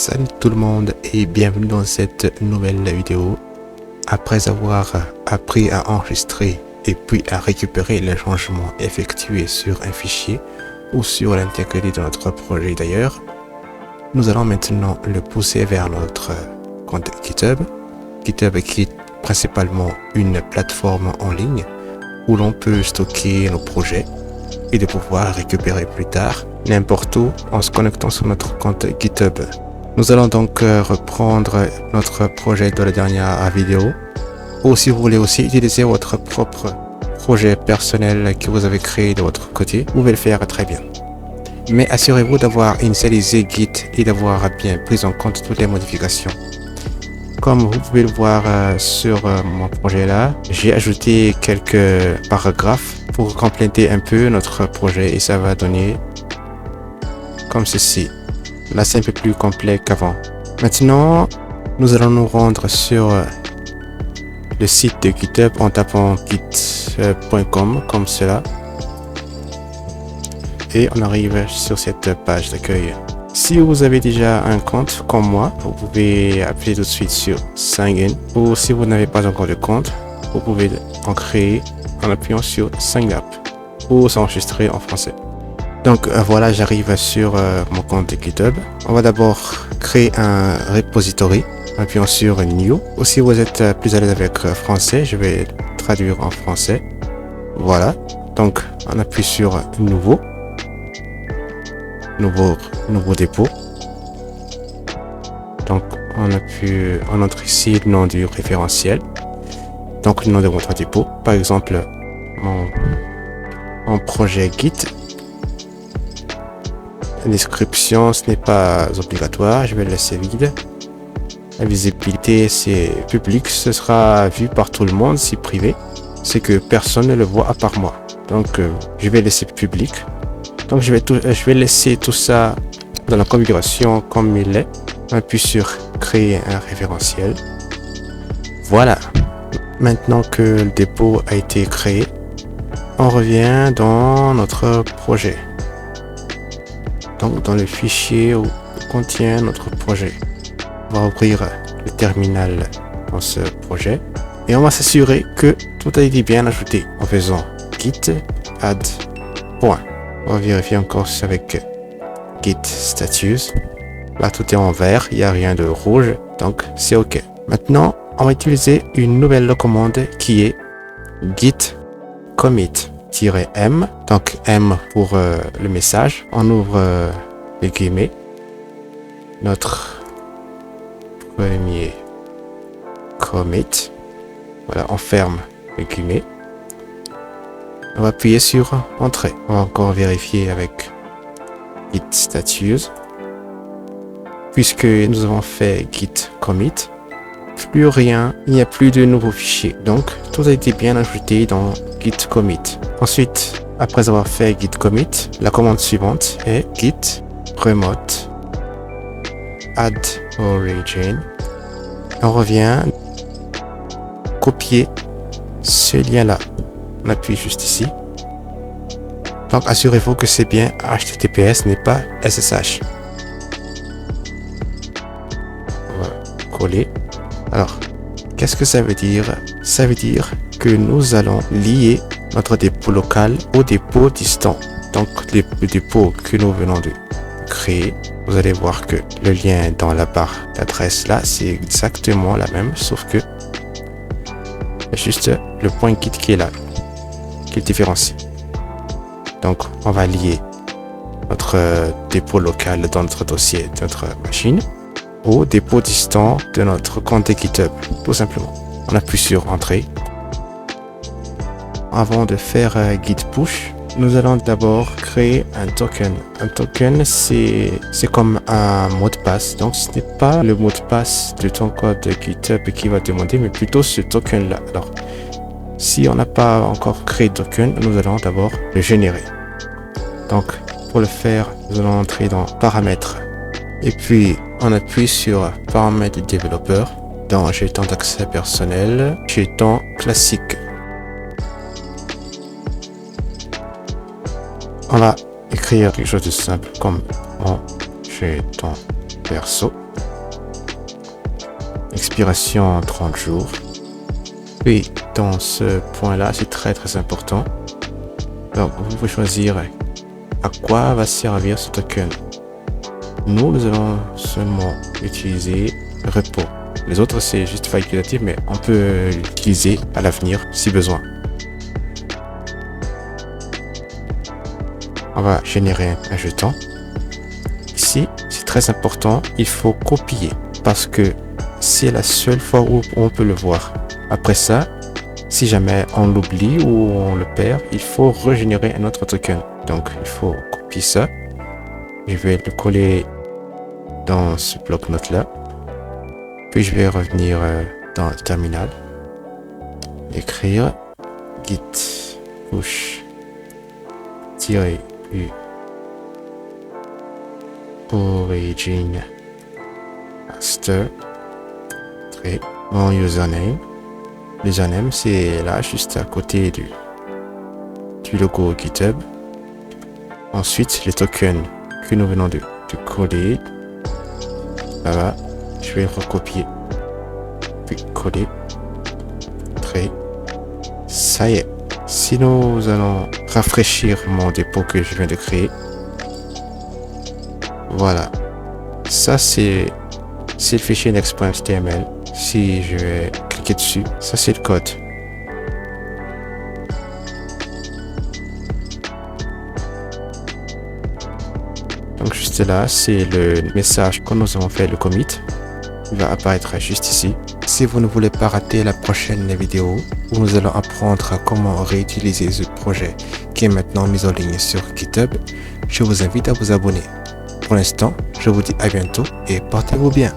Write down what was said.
Salut tout le monde et bienvenue dans cette nouvelle vidéo. Après avoir appris à enregistrer et puis à récupérer les changements effectués sur un fichier ou sur l'intégrité de notre projet d'ailleurs, nous allons maintenant le pousser vers notre compte GitHub. GitHub qui est principalement une plateforme en ligne où l'on peut stocker nos projets et de pouvoir récupérer plus tard n'importe où en se connectant sur notre compte GitHub. Nous allons donc reprendre notre projet de la dernière vidéo. Ou si vous voulez aussi utiliser votre propre projet personnel que vous avez créé de votre côté, vous pouvez le faire très bien. Mais assurez-vous d'avoir initialisé Git et d'avoir bien pris en compte toutes les modifications. Comme vous pouvez le voir sur mon projet là, j'ai ajouté quelques paragraphes pour compléter un peu notre projet et ça va donner comme ceci. Là, c'est un peu plus complet qu'avant. Maintenant, nous allons nous rendre sur le site de GitHub en tapant git.com comme cela. Et on arrive sur cette page d'accueil. Si vous avez déjà un compte comme moi, vous pouvez appuyer tout de suite sur Sign In. Ou si vous n'avez pas encore de compte, vous pouvez en créer en appuyant sur Sign Up ou s'enregistrer en français. Donc voilà, j'arrive sur mon compte de GitHub. On va d'abord créer un repository en appuyant sur New. Ou si vous êtes plus à l'aise avec français, je vais traduire en français. Voilà, donc on appuie sur Nouveau dépôt. Donc on entre ici le nom du référentiel. Donc le nom de votre dépôt. Par exemple, mon projet Git. La description, ce n'est pas obligatoire, je vais le laisser vide. La visibilité, c'est public, ce sera vu par tout le monde, c'est privé. C'est que personne ne le voit à part moi. Donc, je vais laisser public. Donc, je vais laisser tout ça dans la configuration comme il est. On appuie sur créer un référentiel. Voilà. Maintenant que le dépôt a été créé, on revient dans notre projet. Donc dans le fichier où contient notre projet. On va ouvrir le terminal dans ce projet et on va s'assurer que tout a été bien ajouté en faisant git add point. On va vérifier encore avec git status. Là tout est en vert, il n'y a rien de rouge, donc c'est ok. Maintenant on va utiliser une nouvelle commande qui est git commit. -m, donc M pour le message. On ouvre les guillemets. Notre premier commit. Voilà, on ferme les guillemets. On va appuyer sur Entrée. On va encore vérifier avec git status. Puisque nous avons fait git commit, plus rien, il n'y a plus de nouveaux fichiers. Donc, tout a été bien ajouté dans git commit. Ensuite, après avoir fait git commit, la commande suivante est git remote add origin. On revient copier ce lien-là. On appuie juste ici. Donc, assurez-vous que c'est bien HTTPS, n'est pas SSH. On va coller. Alors, qu'est-ce que ça veut dire? Ça veut dire que nous allons lier notre dépôt local au dépôt distant. Donc, le dépôt que nous venons de créer, vous allez voir que le lien dans la barre d'adresse là, c'est exactement la même, sauf que il y a juste le point Git qui est là, qui le différencie. Donc, on va lier notre dépôt local dans notre dossier de notre machine au dépôt distant de notre compte GitHub, tout simplement. On appuie sur Entrée. Avant de faire git push, nous allons d'abord créer un token. Un token, c'est comme un mot de passe. Donc, ce n'est pas le mot de passe de ton code GitHub qui va demander, mais plutôt ce token-là. Alors, si on n'a pas encore créé de token, nous allons d'abord le générer. Donc, pour le faire, nous allons entrer dans Paramètres. Et puis, on appuie sur Paramètres du développeur. Dans Jeton d'accès personnel, Jeton classique. On va écrire quelque chose de simple comme mon jeton perso. expiration en 30 jours. Puis, dans ce point-là, c'est très important. Donc, vous pouvez choisir à quoi va servir ce token. Nous allons seulement utiliser repos. Les autres, c'est juste facultatif, mais on peut l'utiliser à l'avenir si besoin. On va générer un jeton. Ici, c'est très important, il faut copier parce que c'est la seule fois où on peut le voir. Après ça, si jamais on l'oublie ou on le perd, il faut régénérer un autre token. Donc, il faut copier ça. Je vais le coller dans ce bloc-notes là. Puis, je vais revenir dans le terminal. Écrire git push-u origin master mon username. L'username, c'est là, juste à côté du logo GitHub. Ensuite, les tokens que nous venons de coller. Voilà, je vais recopier. Puis coller. Ça y est. Si nous allons rafraîchir mon dépôt que je viens de créer. Voilà. Ça, c'est le fichier index.html. Si je vais cliquer dessus, ça c'est le code. Donc juste là, c'est le message que nous avons fait le commit. Il va apparaître juste ici. Si vous ne voulez pas rater la prochaine vidéo où nous allons apprendre à comment réutiliser ce projet qui est maintenant mis en ligne sur GitHub, je vous invite à vous abonner. Pour l'instant, je vous dis à bientôt et portez-vous bien.